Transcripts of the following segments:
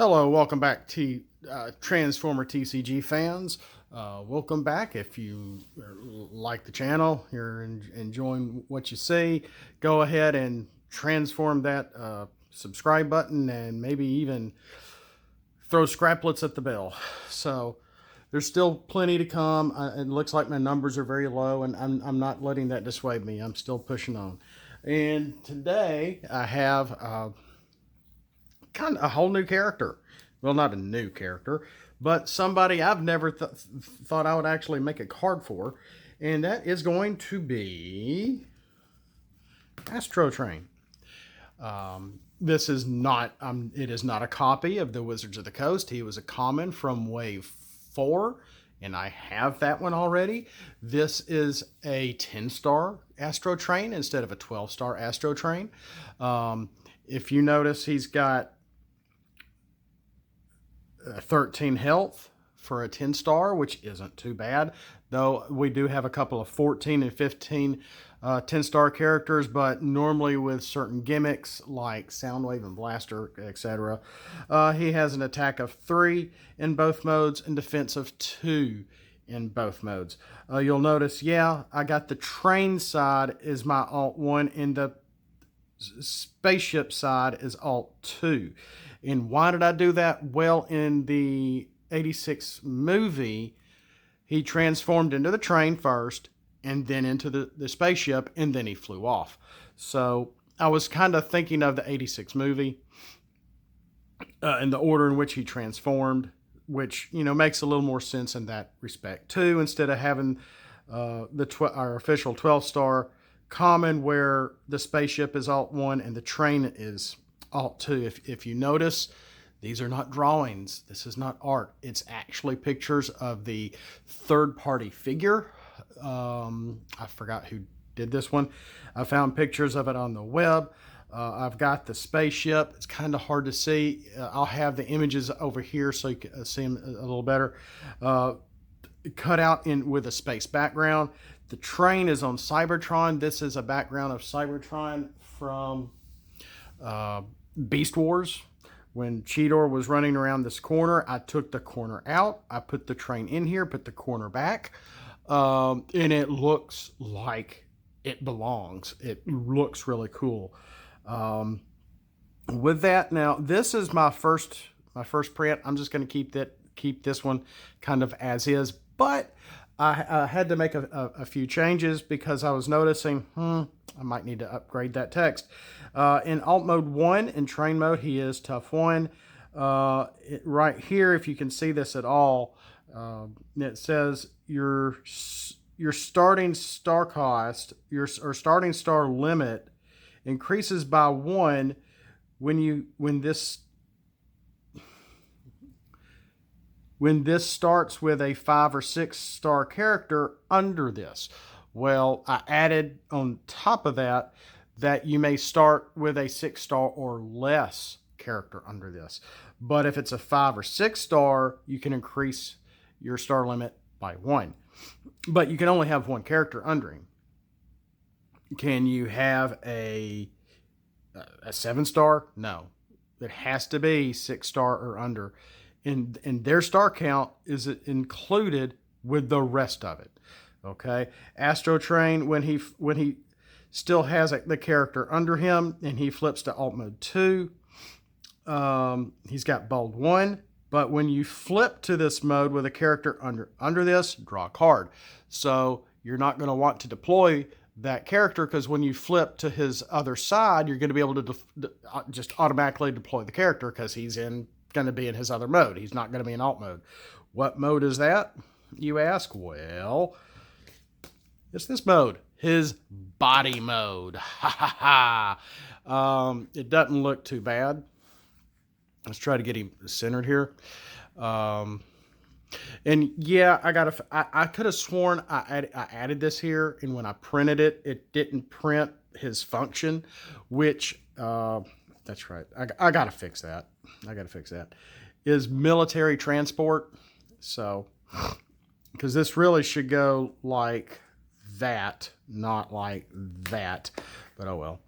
Hello, welcome back to Transformer TCG fans. Welcome back. If you like the channel, you're enjoying what you see, go ahead and transform that subscribe button and maybe even throw scraplets at the bell. So there's still plenty to come. It looks like my numbers are very low, and I'm not letting that dissuade me. I'm still pushing on. And today I have kind of a whole new character. Well, not a new character, but somebody I've never thought I would actually make a card for, and that is going to be Astrotrain. This is not it is not a copy of the Wizards of the Coast. He was a common from Wave 4, and I have that one already. This is a 10-star Astrotrain instead of a 12-star Astrotrain. If you notice, he's got 13 health for a 10-star, which isn't too bad, though we do have a couple of 14 and 15 10-star characters, but normally with certain gimmicks like Soundwave and Blaster, etc. He has an attack of 3 in both modes and defense of 2 in both modes. You'll notice, yeah, I got the train side is my Alt 1 and the spaceship side is Alt 2. And why did I do that? Well, in the 86 movie, he transformed into the train first and then into the spaceship, and then he flew off. So I was kind of thinking of the 86 movie and the order in which he transformed, which, you know, makes a little more sense in that respect too, instead of having our official 12-star common where the spaceship is Alt 1 and the train is Alt 2. If you notice, these are not drawings. This is not art. It's actually pictures of the third-party figure. I forgot who did this one. I found pictures of it on the web. I've got the spaceship. It's kind of hard to see. I'll have the images over here so you can see them a little better. Cut out with a space background. The train is on Cybertron. This is a background of Cybertron from Beast Wars. When Cheetor was running around this corner, I took the corner out. I put the train in here, put the corner back, and it looks like it belongs. It looks really cool. With that, now this is my first print. I'm just going to keep this one kind of as is, but I had to make a few changes because I was noticing I might need to upgrade that text. In Alt Mode 1, in Train Mode, he is Tough 1. Right here, if you can see this at all, it says your starting star cost, or starting star limit increases by 1 when this starts with a 5 or 6 star character under this. Well, I added on top of that you may start with a 6-star or less character under this. But if it's a 5 or 6 star, you can increase your star limit by 1. But you can only have 1 character under him. Can you have a 7-star? No. It has to be 6-star or under. And their star count is included with the rest of it. Okay, Astrotrain, when he still has the character under him and he flips to Alt Mode 2, he's got Bold 1. But when you flip to this mode with a character under this, draw a card. So you're not going to want to deploy that character, because when you flip to his other side, you're going to be able to just automatically deploy the character because he's going to be in his other mode. He's not going to be in Alt Mode. What mode is that, you ask? Well, it's this mode, his body mode. Ha ha ha. It doesn't look too bad. Let's try to get him centered here. And yeah, I could have sworn I added this here, and when I printed it, it didn't print his function, which that's right. I gotta fix that. Is military transport. So, because this really should go like that, not like that. But oh well.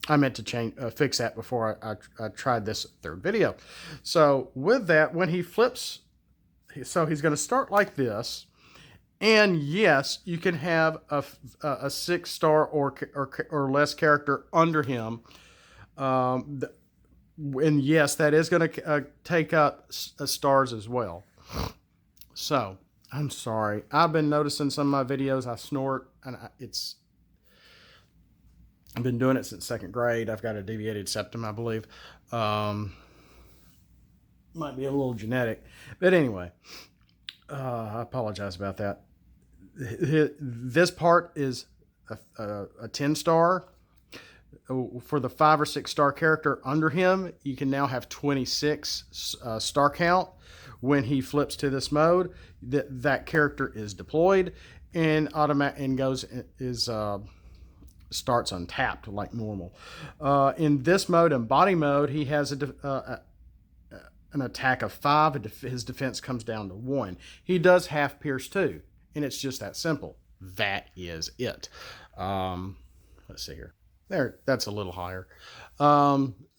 I meant to fix that before I tried this third video. So with that, when he flips, so he's going to start like this. And yes, you can have a 6-star or less character under him. And yes, that is going to take up stars as well. So I'm sorry. I've been noticing some of my videos, I snort, and I've been doing it since 2nd grade. I've got a deviated septum, I believe. Might be a little genetic. But anyway, I apologize about that. This part is a 10-star. For the 5 or 6-star character under him, you can now have 26 star count. When he flips to this mode, that character is deployed and starts untapped like normal. In this mode, in body mode, he has an attack of 5. His defense comes down to 1. He does half pierce too, and it's just that simple. That is it. Let's see here. There, that's a little higher.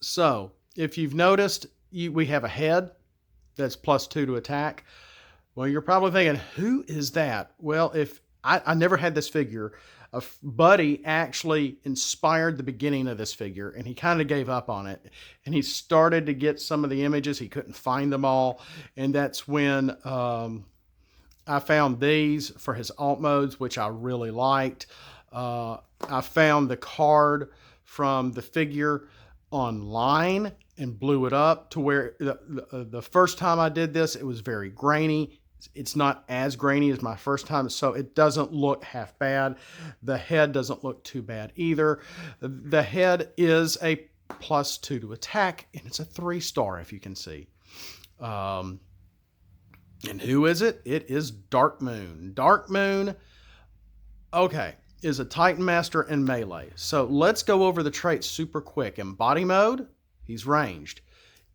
So if you've noticed, we have a head that's +2 to attack. Well, you're probably thinking, who is that? Well, if I never had this figure, a buddy actually inspired the beginning of this figure, and he kind of gave up on it. And he started to get some of the images. He couldn't find them all. And that's when I found these for his alt modes, which I really liked. I found the card from the figure online and blew it up to where the first time I did this, it was very grainy. It's not as grainy as my first time, so it doesn't look half bad. The head doesn't look too bad either. The head is a +2 to attack, and it's a 3-star, if you can see. And who is it? It is Dark Moon. Dark Moon, okay, is a Titan Master in melee. So let's go over the traits super quick. In body mode, he's ranged.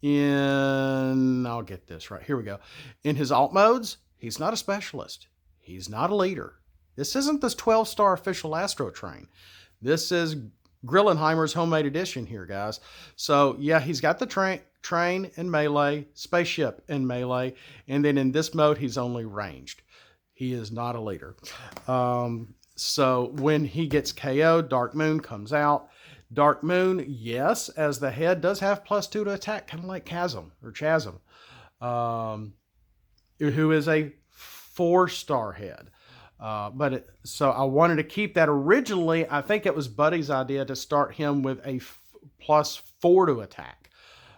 I'll get this right. Here we go. In his alt modes, he's not a specialist. He's not a leader. This isn't this 12-star official Astrotrain. This is Grillenheimer's homemade edition here, guys. So yeah, he's got the train in melee, spaceship in melee, and then in this mode, he's only ranged. He is not a leader. So when he gets KO'd, Dark Moon comes out. Dark Moon, yes, as the head, does have +2 to attack, kind of like Chasm, who is a 4-star head. So I wanted to keep that. Originally, I think it was Buddy's idea to start him with a +4 to attack.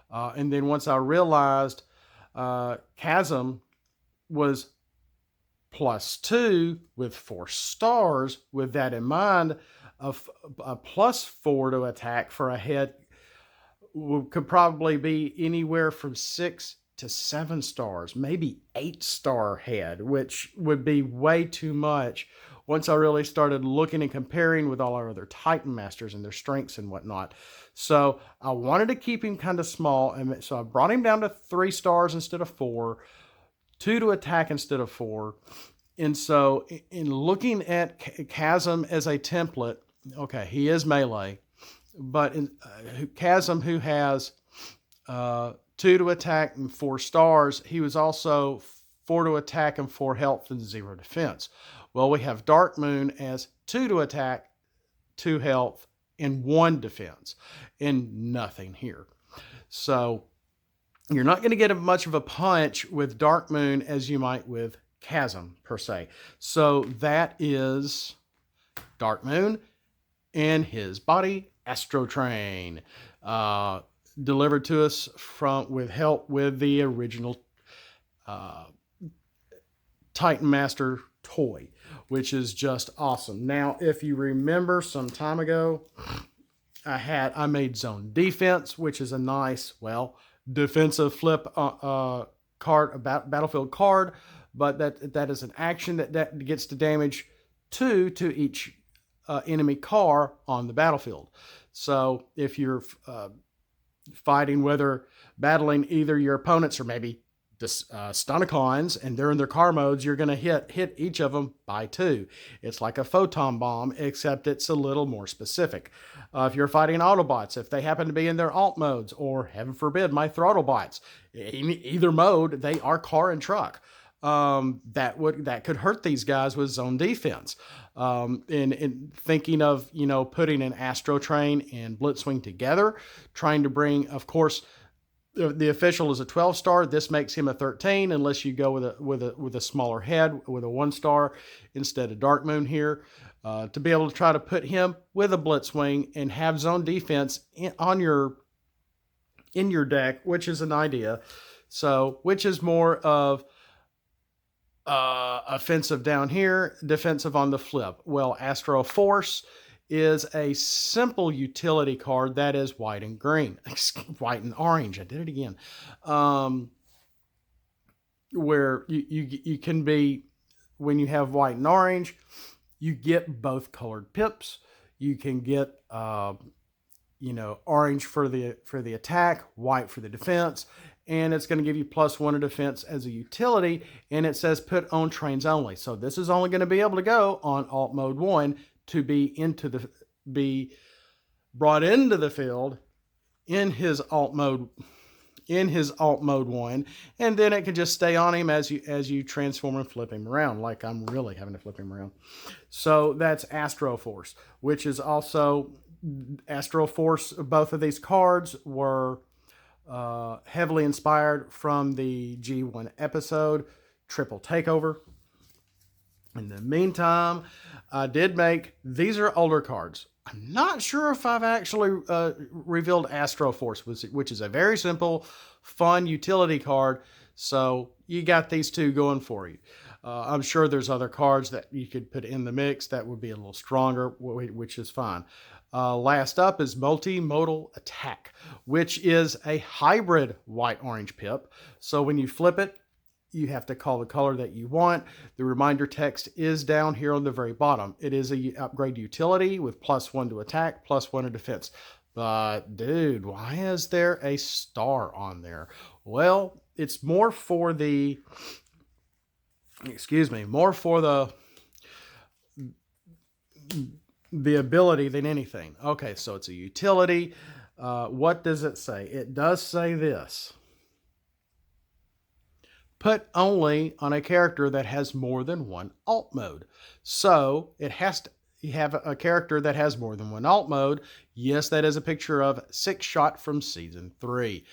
And then once I realized Chasm was +2 with 4 stars, with that in mind, a +4 to attack for a head could probably be anywhere from 6 to 7 stars, maybe 8-star head, which would be way too much once I really started looking and comparing with all our other Titan Masters and their strengths and whatnot. So I wanted to keep him kind of small, and so I brought him down to 3 stars instead of 4, 2 to attack instead of 4. And so in looking at Chasm as a template, okay, he is melee, but Chasm, who has 2 to attack and 4 stars, he was also 4 to attack and 4 health and 0 defense. Well, we have Dark Moon as 2 to attack, 2 health, and 1 defense, and nothing here. So you're not going to get much of a punch with Dark Moon as you might with Chasm, per se. So that is Dark Moon and his body, Astrotrain, delivered to us with help with the original Titan Master toy, which is just awesome. Now, if you remember some time ago, I made Zone Defense, which is a nice, defensive flip card, a battlefield card, but that is an action that gets to damage 2 to each enemy car on the battlefield. So if you're battling either your opponents or maybe Stunticons and they're in their car modes, you're going to hit each of them by 2. It's like a photon bomb, except it's a little more specific. If you're fighting Autobots, if they happen to be in their alt modes, or heaven forbid, my throttle bots, in either mode, they are car and truck. That could hurt these guys with zone defense. In thinking of, putting an Astrotrain and Blitzwing together, trying to bring, of course, the official is a 12-star. This makes him a 13, unless you go with a smaller head, with a 1-star instead of Dark Moon here. To be able to try to put him with a Blitzwing and have zone defense in your deck, which is an idea. So, which is more of offensive down here, defensive on the flip. Well, Astro Force is a simple utility card that is white and green, white and orange. I did it again. Where you can be, when you have white and orange, you get both colored pips. You can get, orange for the attack, white for the defense, and it's going to give you +1 to defense as a utility. And it says put on trains only. So this is only going to be able to go on alt mode 1 to be brought into the field in his alt mode 1, and then it can just stay on him as you transform and flip him around, like I'm really having to flip him around. So that's Astro Force, which is also Astro Force. Both of these cards were heavily inspired from the G1 episode Triple Takeover. In the meantime, I did make, these are older cards. I'm not sure if I've actually revealed Astro Force, which is a very simple, fun utility card. So you got these two going for you. I'm sure there's other cards that you could put in the mix that would be a little stronger, which is fine. Last up is Multi-Modal Attack, which is a hybrid white-orange pip. So when you flip it, you have to call the color that you want. The reminder text is down here on the very bottom. It is a upgrade utility with +1 to attack, +1 to defense. But dude, why is there a star on there? Well, it's more for the, more for the ability than anything. Okay, so it's a utility. What does it say? It does say this: put only on a character that has more than one alt mode. So it has to have a character that has more than one alt mode. Yes, that is a picture of Six Shot from Season 3.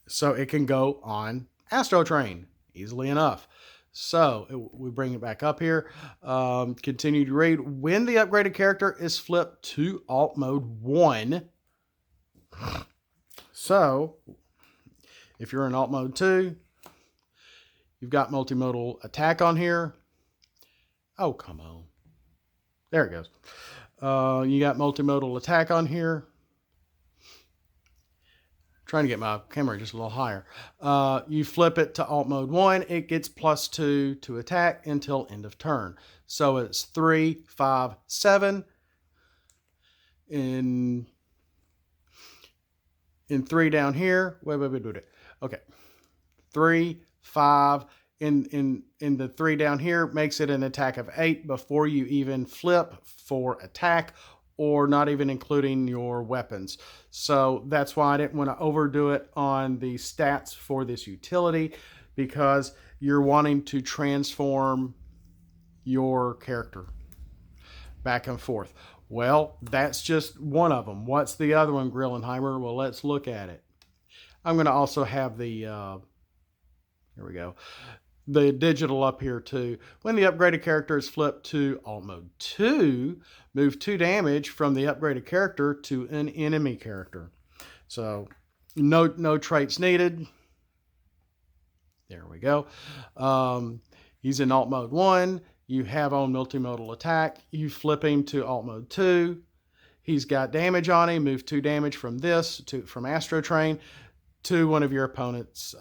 So it can go on Astrotrain easily enough. So we bring it back up here. Continue to read. When the upgraded character is flipped to alt mode 1. So if you're in alt mode 2, you've got multimodal attack on here. Oh, come on. There it goes. You got multimodal attack on here. Trying to get my camera just a little higher. You flip it to alt mode 1. It gets +2 to attack until end of turn. So it's 3, 5, 7. In 3 down here. Wait. Okay. 3, 5 in the 3 down here makes it an attack of 8 before you even flip for attack, or not even including your weapons. So that's why I didn't want to overdo it on the stats for this utility, because you're wanting to transform your character back and forth. Well, that's just one of them. What's the other one, Grillenheimer? Well, let's look at it. I'm going to also have the here we go, the digital up here too. When the upgraded character is flipped to alt mode 2, move 2 damage from the upgraded character to an enemy character. So no traits needed. There we go. He's in alt mode 1. You have on multimodal attack. You flip him to alt mode 2. He's got damage on him. Move 2 damage from from Astrotrain to one of your opponent's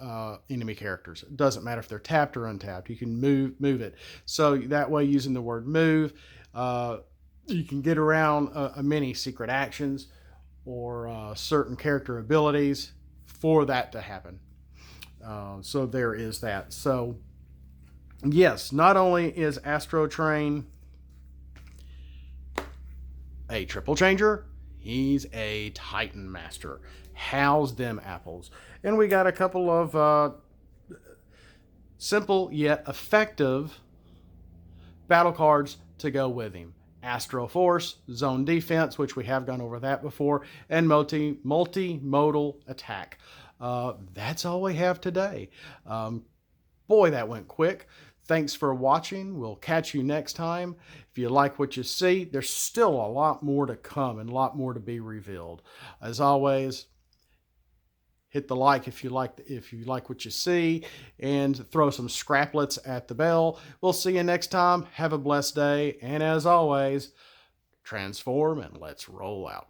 enemy characters. It doesn't matter if they're tapped or untapped. You can move it. So that way, using the word move, you can get around many secret actions or certain character abilities for that to happen. So there is that. So yes, not only is Astrotrain a triple changer, he's a Titan master. How's them apples? And we got a couple of simple yet effective battle cards to go with him. Astro Force, Zone Defense, which we have gone over that before, and multi-modal attack. That's all we have today. Boy, that went quick. Thanks for watching. We'll catch you next time. If you like what you see, there's still a lot more to come and a lot more to be revealed. As always, hit the like if you like what you see, and throw some scraplets at the bell. We'll see you next time. Have a blessed day, and as always, transform and let's roll out.